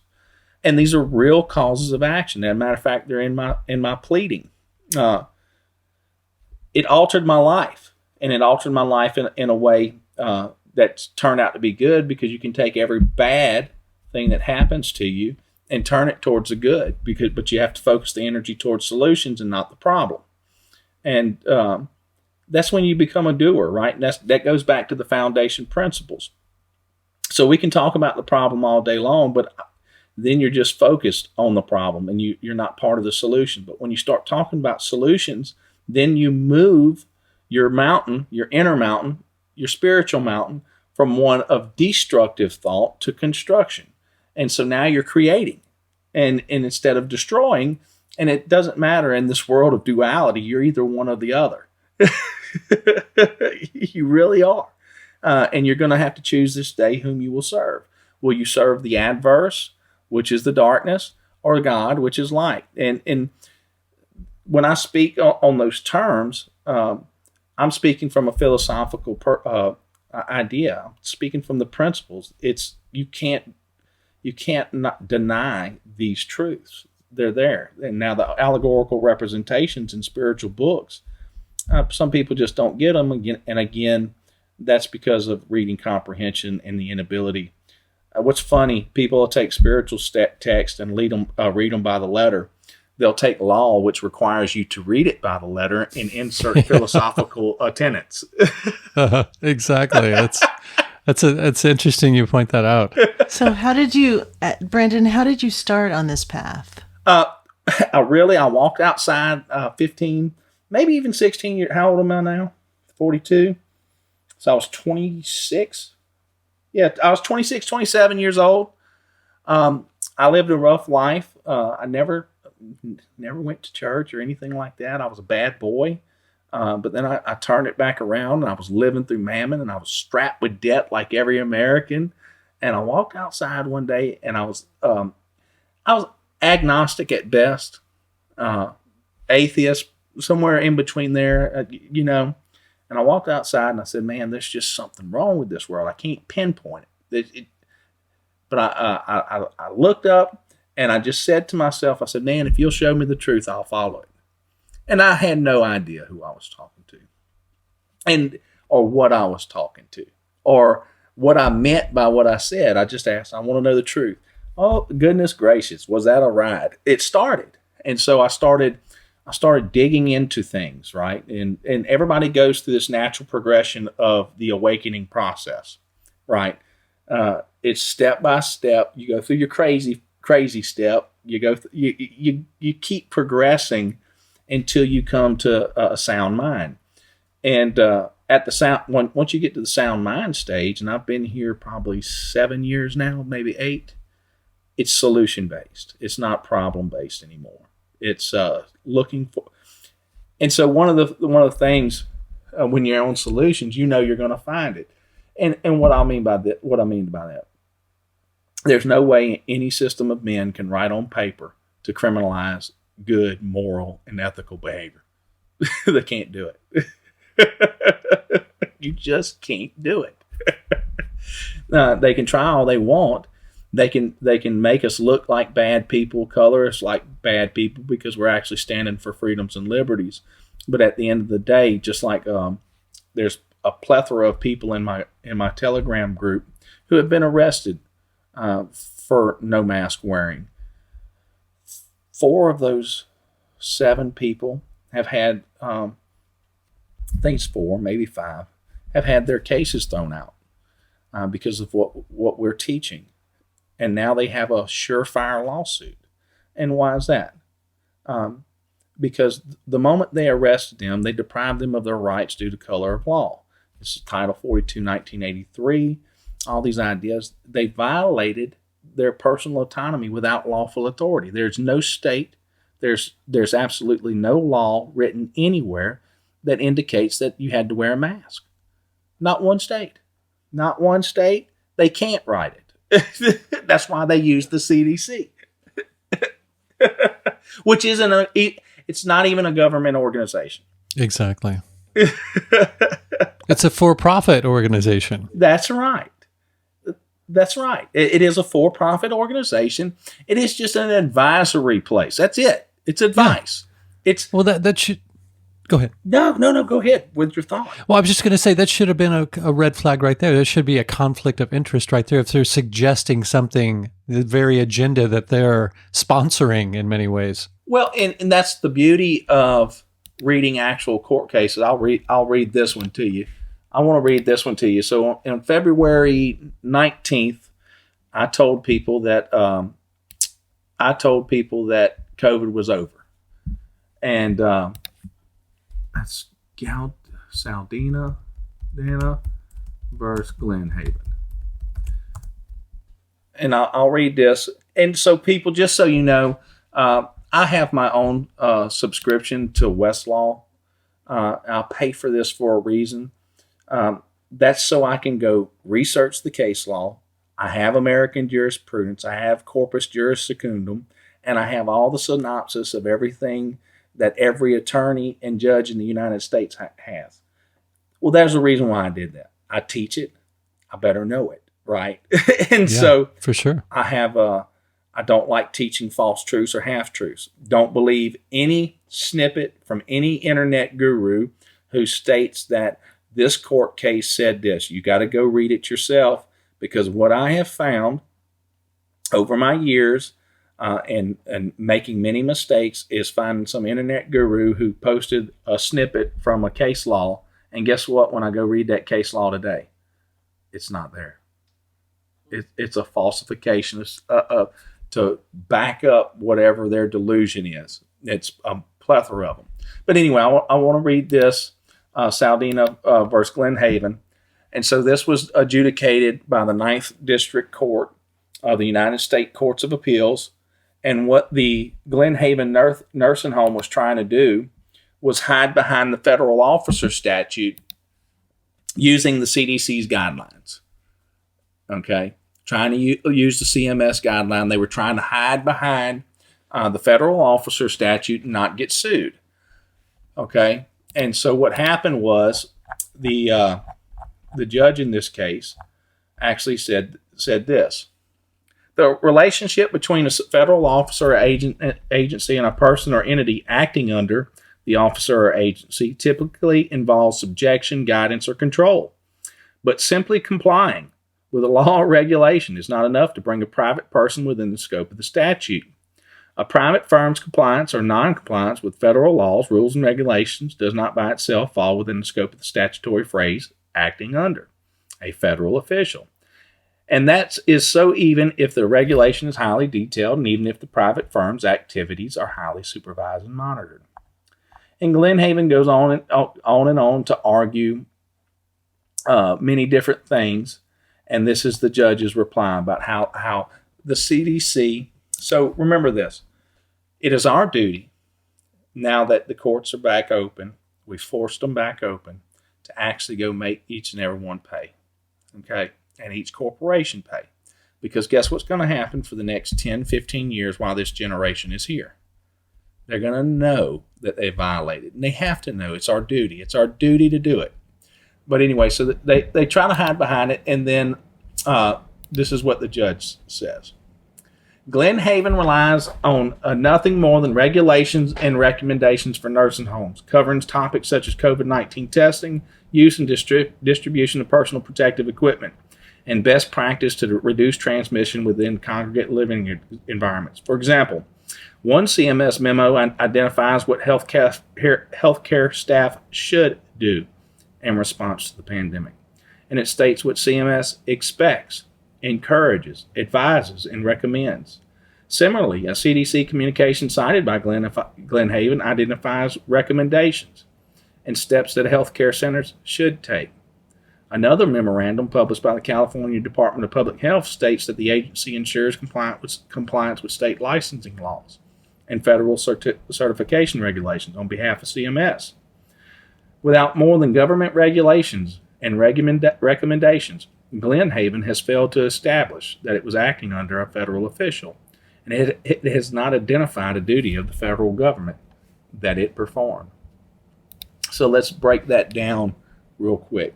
And these are real causes of action. As a matter of fact, they're in my pleading. It altered my life, and it altered my life in a way that's turned out to be good, because you can take every bad thing that happens to you and turn it towards the good, but you have to focus the energy towards solutions and not the problem. And that's when you become a doer, right? And that goes back to the foundation principles. So we can talk about the problem all day long, but then you're just focused on the problem and you're not part of the solution. But when you start talking about solutions, then you move your mountain, your inner mountain, your spiritual mountain, from one of destructive thought to construction. And so now you're creating, and instead of destroying. And it doesn't matter in this world of duality, you're either one or the other. You really are. And you're going to have to choose this day whom you will serve. Will you serve the adverse, which is the darkness, or God, which is light? And when I speak on those terms, I'm speaking from a philosophical idea. I'm speaking from the principles. You can't not deny these truths. They're there. And now the allegorical representations in spiritual books Some people just don't get them. And again, that's because of reading comprehension and the inability. What's funny, people will take spiritual text and read them by the letter. They'll take law, which requires you to read it by the letter, and insert philosophical tenets. Exactly. It's interesting you point that out. So how did you, Brandon, how did you start on this path? I walked outside 15, maybe even 16 years. How old am I now? 42. So I was 26. Yeah, I was 26, 27 years old. I lived a rough life. I never went to church or anything like that. I was a bad boy. But then I turned it back around, and I was living through mammon, and I was strapped with debt like every American. And I walked outside one day, and I was agnostic at best, atheist, somewhere in between there, And I walked outside and I said, man, there's just something wrong with this world. I can't pinpoint it. But I looked up and I just said to myself, I said, man, if you'll show me the truth, I'll follow it. And I had no idea who I was talking to or what I was talking to or what I meant by what I said. I just asked, I want to know the truth. Oh, goodness gracious, was that a ride? It started. And so I started digging into things, right? And everybody goes through this natural progression of the awakening process, right? It's step by step. You go through your crazy step. You keep progressing until you come to a sound mind. And once you get to the sound mind stage, and I've been here probably 7 years now, maybe 8, it's solution based. It's not problem based anymore. It's looking for, and so one of the things when you're on solutions, you're going to find it, and what I mean by that, there's no way any system of men can write on paper to criminalize good, moral, and ethical behavior. They can't do it. You just can't do it. They can try all they want. They can make us look like bad people, color us like bad people because we're actually standing for freedoms and liberties. But at the end of the day, just like there's a plethora of people in my Telegram group who have been arrested for no mask wearing. 4 of those 7 people have had, I think it's 4, maybe 5, have had their cases thrown out because of what we're teaching. And now they have a surefire lawsuit. And why is that? Because the moment they arrested them, they deprived them of their rights due to color of law. This is Title 42, 1983. All these ideas, they violated their personal autonomy without lawful authority. There's no state, there's absolutely no law written anywhere that indicates that you had to wear a mask. Not one state. Not one state. They can't write it. That's why they use the CDC, which it's not even a government organization. Exactly. It's a for-profit organization. That's right. That's right. It is a for-profit organization. It is just an advisory place. That's it. It's advice. Yeah. That should. Go ahead. No, go ahead with your thought. Well, I was just going to say that should have been a red flag right there. There should be a conflict of interest right there if they're suggesting something, the very agenda that they're sponsoring in many ways. Well, and that's the beauty of reading actual court cases. I'll read this one to you. I want to read this one to you. So on February 19th, I told people that COVID was over. And that's Saldana versus Glenhaven. And I'll read this. And so people, just so you know, I have my own subscription to Westlaw. I'll pay for this for a reason. That's so I can go research the case law. I have American jurisprudence. I have corpus juris secundum. And I have all the synopsis of everything that every attorney and judge in the United States has. Well, there's a reason why I did that. I teach it. I better know it, right? So for sure, I don't like teaching false truths or half truths. Don't believe any snippet from any internet guru who states that this court case said this. You got to go read it yourself, because what I have found over my years and making many mistakes is finding some internet guru who posted a snippet from a case law. And guess what? When I go read that case law today, it's not there. It's a falsification to back up whatever their delusion is. It's a plethora of them. But anyway, I want to read this, Saldina versus Glen Haven. And so this was adjudicated by the 9th District Court of the United States Courts of Appeals. And what the Glen Haven nursing home was trying to do was hide behind the federal officer statute using the CDC's guidelines. Okay? Trying to use the CMS guideline. They were trying to hide behind the federal officer statute and not get sued. Okay? And so what happened was the judge in this case actually said this. The relationship between a federal officer or agency and a person or entity acting under the officer or agency typically involves subjection, guidance, or control. But simply complying with a law or regulation is not enough to bring a private person within the scope of the statute. A private firm's compliance or non-compliance with federal laws, rules, and regulations does not by itself fall within the scope of the statutory phrase acting under a federal official. And that is so even if the regulation is highly detailed and even if the private firm's activities are highly supervised and monitored. And Glen Haven goes on and on to argue many different things. And this is the judge's reply about how the CDC. So remember this. It is our duty, now that the courts are back open, we forced them back open, to actually go make each and every one pay. Okay? And each corporation pay. Because guess what's going to happen for the next 10, 15 years while this generation is here? They're going to know that they violated. And they have to know. It's our duty. It's our duty to do it. But anyway, so they try to hide behind it. And then this is what the judge says. Glen Haven relies on nothing more than regulations and recommendations for nursing homes, covering topics such as COVID-19 testing, use and distribution of personal protective equipment, and best practice to reduce transmission within congregate living environments. For example, one CMS memo identifies what healthcare staff should do in response to the pandemic. And it states what CMS expects, encourages, advises, and recommends. Similarly, a CDC communication cited by Glen Haven identifies recommendations and steps that healthcare centers should take. Another memorandum published by the California Department of Public Health states that the agency ensures compliance with state licensing laws and federal certification regulations on behalf of CMS. Without more than government regulations and recommendations, Glen Haven has failed to establish that it was acting under a federal official, and it has not identified a duty of the federal government that it performed. So let's break that down real quick.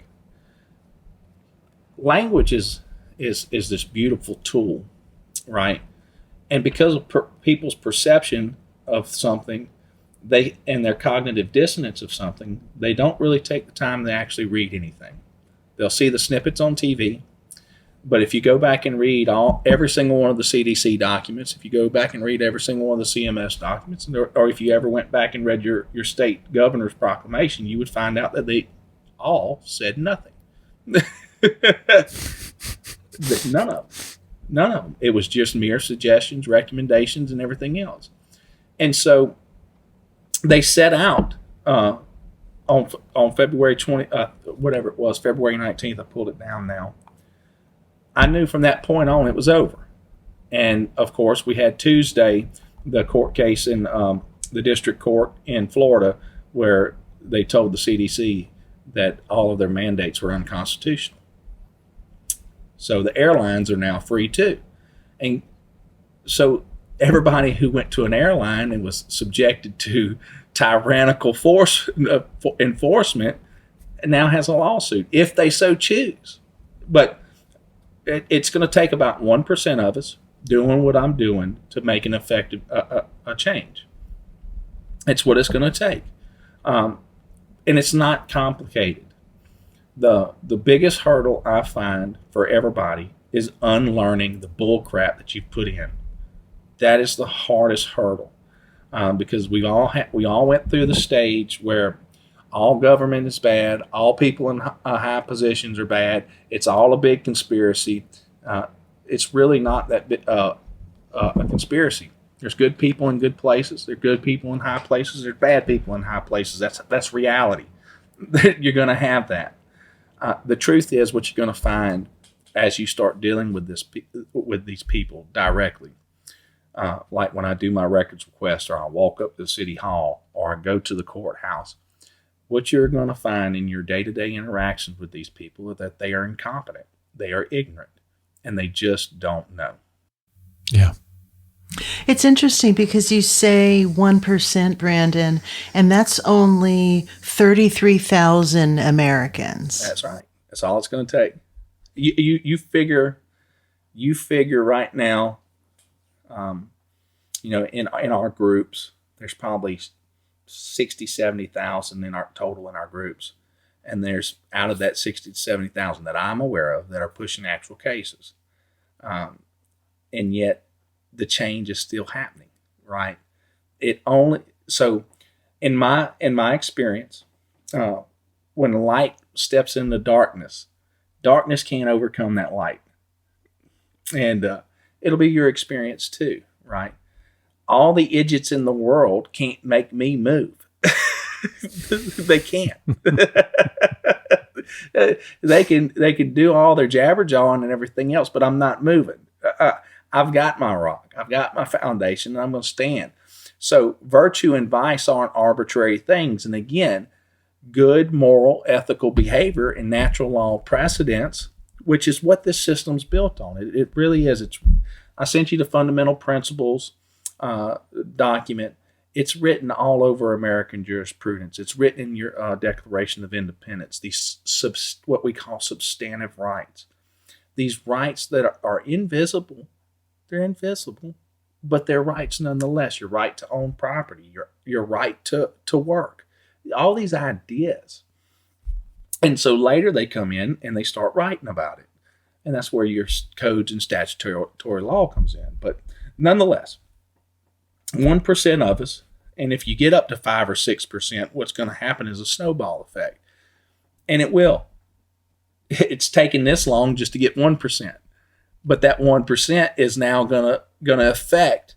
Language is this beautiful tool, right? And because of people's perception of something, and their cognitive dissonance of something, they don't really take the time to actually read anything. They'll see the snippets on TV, but if you go back and read every single one of the CDC documents, if you go back and read every single one of the CMS documents, or if you ever went back and read your state governor's proclamation, you would find out that they all said nothing. None of them. It was just mere suggestions, recommendations, and everything else. And so they set out on February 20, whatever it was, February 19th. I pulled it down now. I knew from that point on it was over. And of course, we had Tuesday, the court case in the district court in Florida, where they told the CDC that all of their mandates were unconstitutional. So the airlines are now free too. And so everybody who went to an airline and was subjected to tyrannical enforcement now has a lawsuit if they so choose. But it's going to take about 1% of us doing what I'm doing to make an effective a change. It's what it's going to take. and it's not complicated. The biggest hurdle I find for everybody is unlearning the bull crap that you've put in. That is the hardest hurdle, because we all went through the stage where all government is bad, all people in high positions are bad. It's all a big conspiracy. It's really not that a conspiracy. There's good people in good places. There's good people in high places. There's bad people in high places. That's reality. You're going to have that. The truth is, what you're going to find as you start dealing with these people directly, like when I do my records request, or I walk up to the city hall, or I go to the courthouse, what you're going to find in your day-to-day interactions with these people is that they are incompetent, they are ignorant, and they just don't know. Yeah. It's interesting because you say 1%, Brandon, and that's only 33,000 Americans. That's right. That's all it's going to take. You figure right now, in our groups, there's probably 60, 70,000 in our total in our groups. And there's out of that 60 to 70,000 that I'm aware of that are pushing actual cases. And yet the change is still happening, right? So in my experience, when light steps into darkness can't overcome that light. And it'll be your experience too, right? All the idiots in the world can't make me move. They can't. They can do all their jabberjawing and everything else, but I'm not moving. I've got my rock. I've got my foundation, and I'm going to stand. So virtue and vice aren't arbitrary things. And again, good moral, ethical behavior and natural law precedents, which is what this system's built on. It really is. I sent you the fundamental principles document. It's written all over American jurisprudence. It's written in your Declaration of Independence, these what we call substantive rights. These rights that are invisible, they're invisible, but they're rights nonetheless. Your right to own property, your right to work, all these ideas. And so later they come in and they start writing about it. And that's where your codes and statutory law comes in. But nonetheless, 1% of us, and if you get up to 5 or 6%, what's going to happen is a snowball effect. And it will. It's taken this long just to get 1%. But that 1% is now going to affect,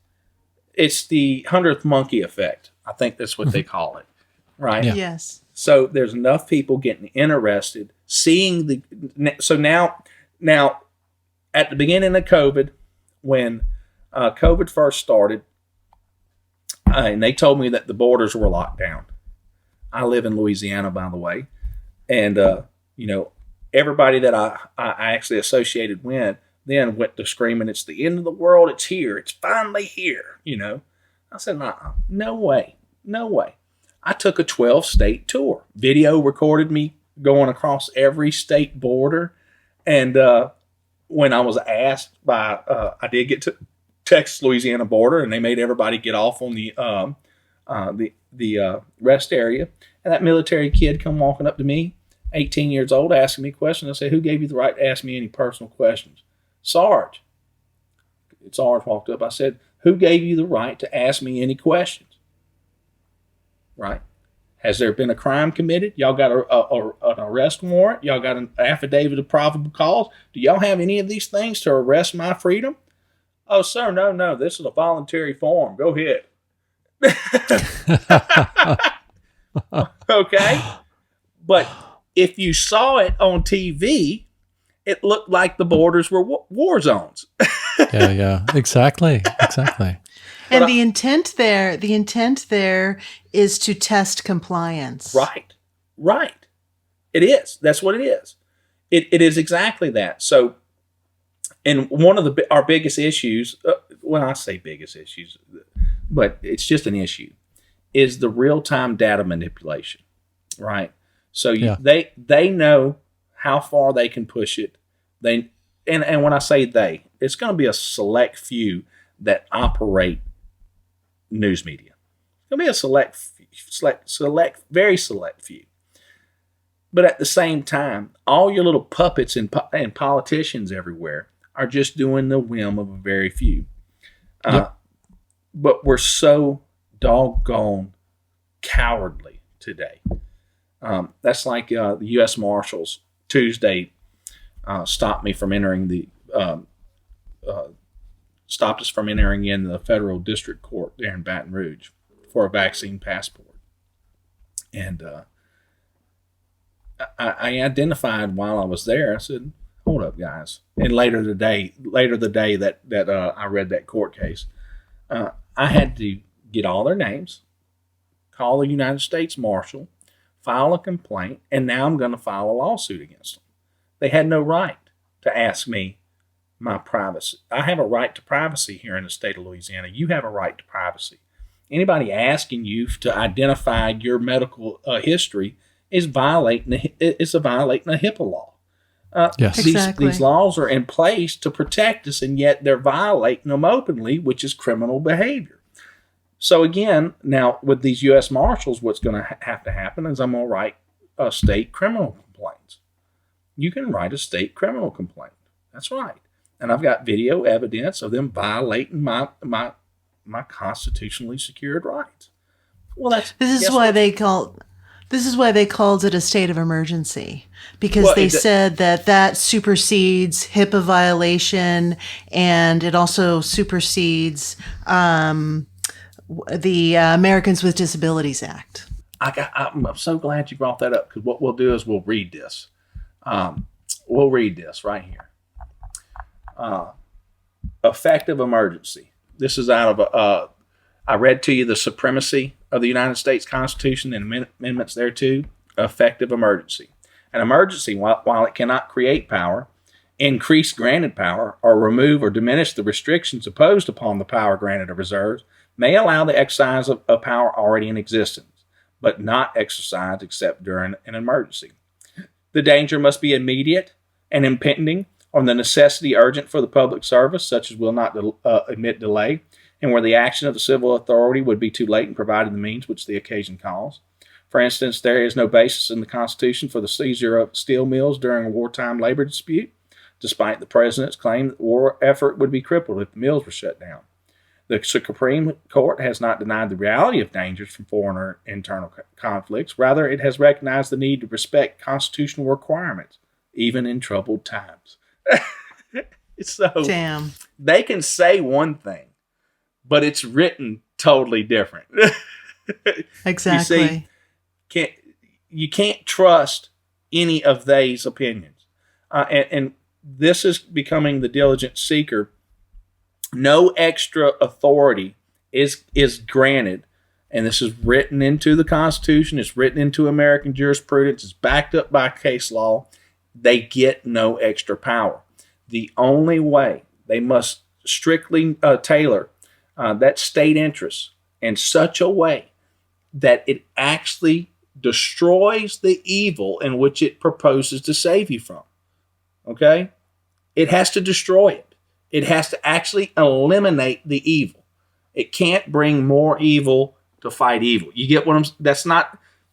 it's the 100th monkey effect. I think that's what they call it, right? Yeah. Yes. So there's enough people getting interested, seeing so now at the beginning of COVID, when COVID first started, and they told me that the borders were locked down. I live in Louisiana, by the way. And, everybody that I actually associated with then went to screaming, it's the end of the world. It's here. It's finally here. I said, no way. I took a 12-state tour. Video recorded me going across every state border. And when I was asked I did get to Texas-Louisiana border, and they made everybody get off on the rest area. And that military kid come walking up to me, 18 years old, asking me questions. I said, who gave you the right to ask me any personal questions? Sarge. Sarge walked up. I said, who gave you the right to ask me any questions? Right? Has there been a crime committed? Y'all got an arrest warrant? Y'all got an affidavit of probable cause? Do y'all have any of these things to arrest my freedom? Oh, sir, no. This is a voluntary form. Go ahead. Okay? But if you saw it on TV, it looked like the borders were war zones. Yeah, exactly. And the intent there is to test compliance. Right. It is. That's what it is. It is exactly that. So, and one of our biggest issues, when I say biggest issues, but it's just an issue, is the real-time data manipulation, right? So they know how far they can push it. And when I say they, it's going to be a select few that operate news media. It's going to be a very select few. But at the same time, all your little puppets and politicians everywhere are just doing the whim of a very few. But we're so doggone cowardly today. That's like the U.S. Marshals Tuesday stopped me from entering stopped us from entering in the federal district court there in Baton Rouge for a vaccine passport. And I identified while I was there. I said, "Hold up, guys!" And later the day that I read that court case, I had to get all their names, call the United States Marshal, file a complaint, and now I'm going to file a lawsuit against them. They had no right to ask me my privacy. I have a right to privacy here in the state of Louisiana. You have a right to privacy. Anybody asking you to identify your medical history is violating a HIPAA law. Yes. Exactly. These laws are in place to protect us, and yet they're violating them openly, which is criminal behavior. So again, now with these U.S. Marshals, what's going to have to happen is I'm going to write state criminal complaints. You can write a state criminal complaint. That's right. And I've got video evidence of them violating my constitutionally secured rights. Well, This is why they called it a state of emergency, because they said that supersedes HIPAA violation, and it also supersedes the Americans with Disabilities Act. I'm so glad you brought that up, because what we'll do is we'll read this. We'll read this right here. Effective emergency. This is out of I read to you the supremacy of the United States Constitution and amendments thereto. Effective emergency. An emergency, while it cannot create power, increase granted power, or remove or diminish the restrictions imposed upon the power granted or reserved, may allow the exercise of power already in existence, but not exercised except during an emergency. The danger must be immediate and impending, or the necessity urgent for the public service, such as will not admit delay, and where the action of the civil authority would be too late in providing the means which the occasion calls. For instance, there is no basis in the Constitution for the seizure of steel mills during a wartime labor dispute, despite the president's claim that the war effort would be crippled if the mills were shut down. The Supreme Court has not denied the reality of dangers from foreign or internal conflicts. Rather, it has recognized the need to respect constitutional requirements, even in troubled times. So, Damn. They can say one thing, but it's written totally different. Exactly. You see, you can't trust any of these opinions. And this is becoming the diligent seeker. No extra authority is granted, and this is written into the Constitution. It's written into American jurisprudence. It's backed up by case law. They get no extra power. The only way, they must strictly tailor that state interest in such a way that it actually destroys the evil in which it proposes to save you from. Okay? It has to destroy it. It has to actually eliminate the evil. It can't bring more evil to fight evil. You get what I'm saying?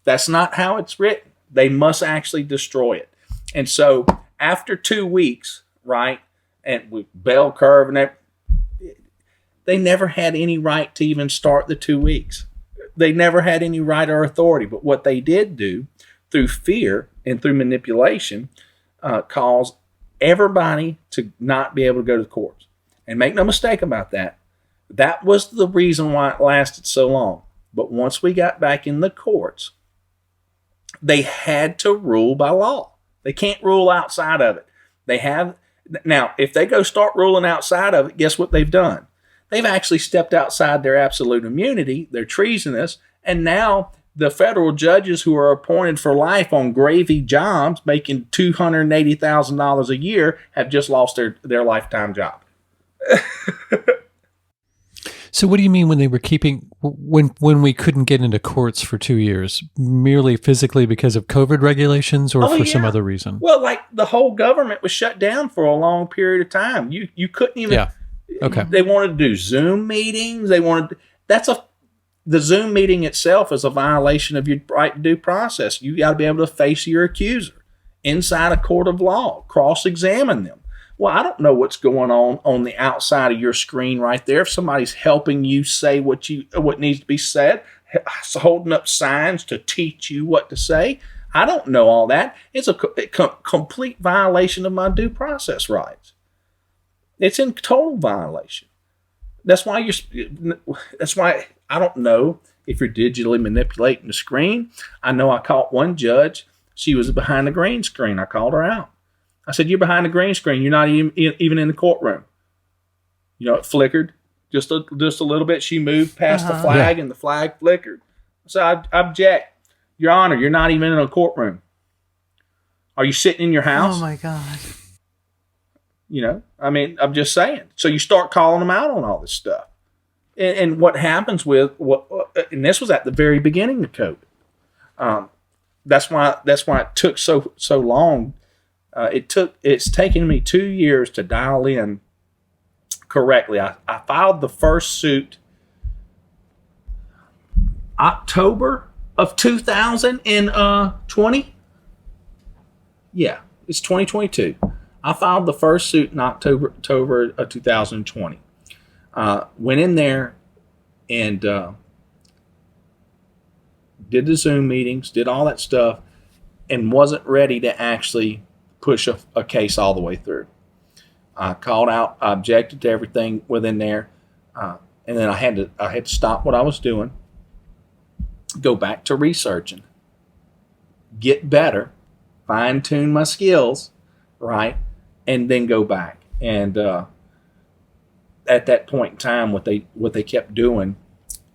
That's not how it's written. They must actually destroy it. And so after 2 weeks, right, and with bell curve and that, they never had any right to even start the 2 weeks. They never had any right or authority. But what they did do through fear and through manipulation caused everybody to not be able to go to the courts. And make no mistake about that. That was the reason why it lasted so long. But once we got back in the courts, they had to rule by law. They can't rule outside of it. Now, if they go start ruling outside of it, guess what they've done? They've actually stepped outside their absolute immunity. They're treasonous. And now the federal judges who are appointed for life on gravy jobs making $280,000 a year have just lost their lifetime job. So what do you mean when they were when we couldn't get into courts for 2 years, merely physically because of COVID regulations or for some other reason? Well, like the whole government was shut down for a long period of time. You couldn't even. Yeah. Okay. They wanted to do Zoom meetings. The Zoom meeting itself is a violation of your right to due process. You got to be able to face your accuser inside a court of law, cross-examine them. Well, I don't know what's going on the outside of your screen right there. If somebody's helping you say what needs to be said, holding up signs to teach you what to say, I don't know all that. It's a complete violation of my due process rights. It's in total violation. That's why I don't know if you're digitally manipulating the screen. I know I caught one judge. She was behind the green screen. I called her out. I said, "You're behind the green screen. You're not even in the courtroom." It flickered just a little bit. She moved past the flag, and the flag flickered. So I object. Your Honor, you're not even in a courtroom. Are you sitting in your house? Oh, my God. I'm just saying. So you start calling them out on all this stuff. And what happens and this was at the very beginning of COVID. That's why it took so long. It's taken me 2 years to dial in correctly. I filed the first suit October of 2020. Yeah, it's 2022. I filed the first suit in October of 2020. Went in there and did the Zoom meetings, did all that stuff, and wasn't ready to actually push a case all the way through. I called out, I objected to everything within there, and then I had to stop what I was doing, go back to researching, get better, fine tune my skills, right, and then go back. And at that point in time, what they kept doing,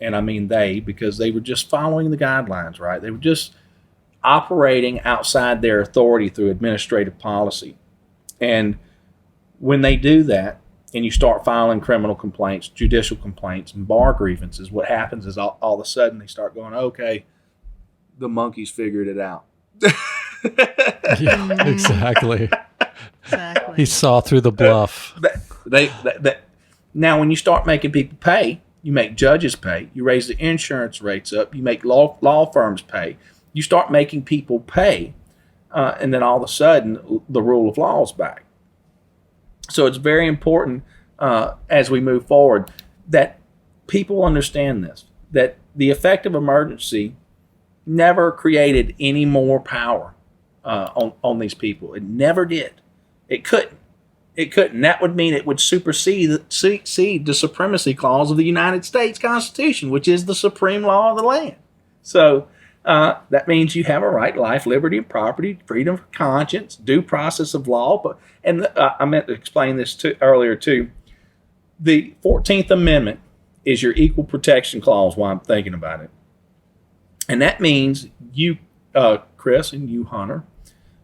and I mean because they were just following the guidelines, right? They were just operating outside their authority through administrative policy. And when they do that, and you start filing criminal complaints, judicial complaints, and bar grievances, what happens is all of a sudden they start going, okay, the monkeys figured it out. Yeah, exactly. Exactly. He saw through the bluff. Now, when you start making people pay, you make judges pay, you raise the insurance rates up, you make law firms pay, you start making people pay, and then all of a sudden, the rule of law is back. So it's very important as we move forward that people understand this, that the effective emergency never created any more power on these people. It never did. It couldn't. That would mean it would supersede the supremacy clause of the United States Constitution, which is the supreme law of the land. So that means you have a right to life, liberty, and property, freedom of conscience, due process of law. I meant to explain this earlier too. The 14th Amendment is your equal protection clause while I'm thinking about it. And that means you, Chris, and you, Hunter,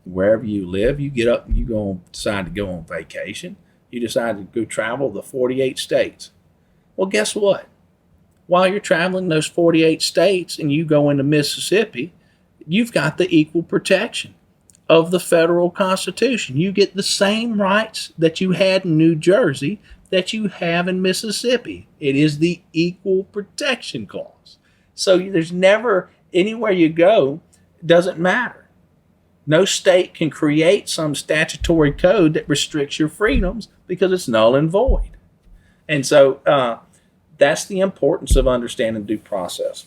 wherever you live, you get up and you decide to go on vacation. You decide to go travel the 48 states. Well, guess what? While you're traveling those 48 states and you go into Mississippi, you've got the equal protection of the federal Constitution. You get the same rights that you had in New Jersey that you have in Mississippi. It is the equal protection clause. So there's never, anywhere you go, it doesn't matter. No state can create some statutory code that restricts your freedoms because it's null and void. And so that's the importance of understanding due process.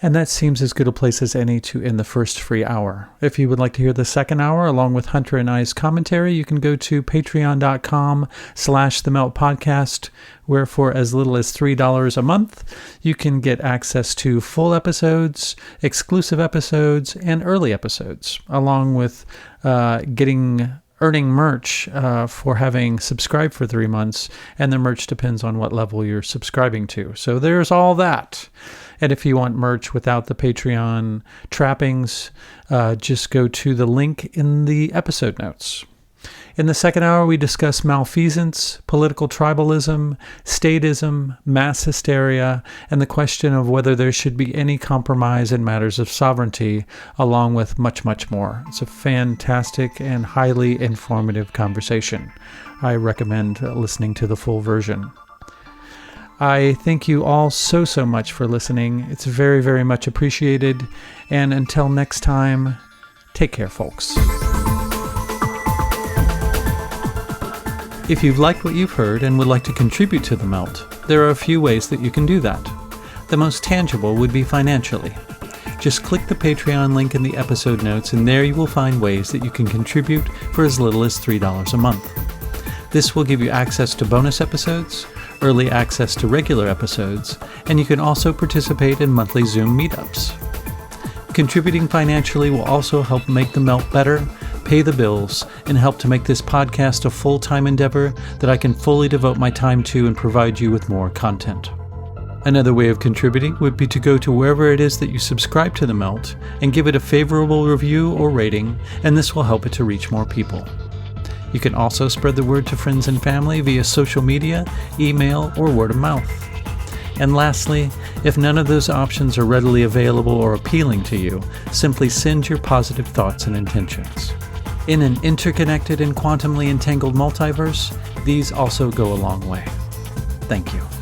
And that seems as good a place as any to end the first free hour. If you would like to hear the second hour, along with Hunter and I's commentary, you can go to patreon.com/themeltpodcast, where for as little as $3 a month, you can get access to full episodes, exclusive episodes, and early episodes, along with earning merch for having subscribed for 3 months, and the merch depends on what level you're subscribing to. So there's all that. And if you want merch without the Patreon trappings, just go to the link in the episode notes. In the second hour, we discuss malfeasance, political tribalism, statism, mass hysteria, and the question of whether there should be any compromise in matters of sovereignty, along with much, much more. It's a fantastic and highly informative conversation. I recommend listening to the full version. I thank you all so much for listening. It's very, very much appreciated. And until next time, take care, folks. If you've liked what you've heard and would like to contribute to The Melt, there are a few ways that you can do that. The most tangible would be financially. Just click the Patreon link in the episode notes, and there you will find ways that you can contribute for as little as $3 a month. This will give you access to bonus episodes, early access to regular episodes, and you can also participate in monthly Zoom meetups. Contributing financially will also help make The Melt better, pay the bills, and help to make this podcast a full-time endeavor that I can fully devote my time to and provide you with more content. Another way of contributing would be to go to wherever it is that you subscribe to The Melt and give it a favorable review or rating, and this will help it to reach more people. You can also spread the word to friends and family via social media, email, or word of mouth. And lastly, if none of those options are readily available or appealing to you, simply send your positive thoughts and intentions. In an interconnected and quantumly entangled multiverse, these also go a long way. Thank you.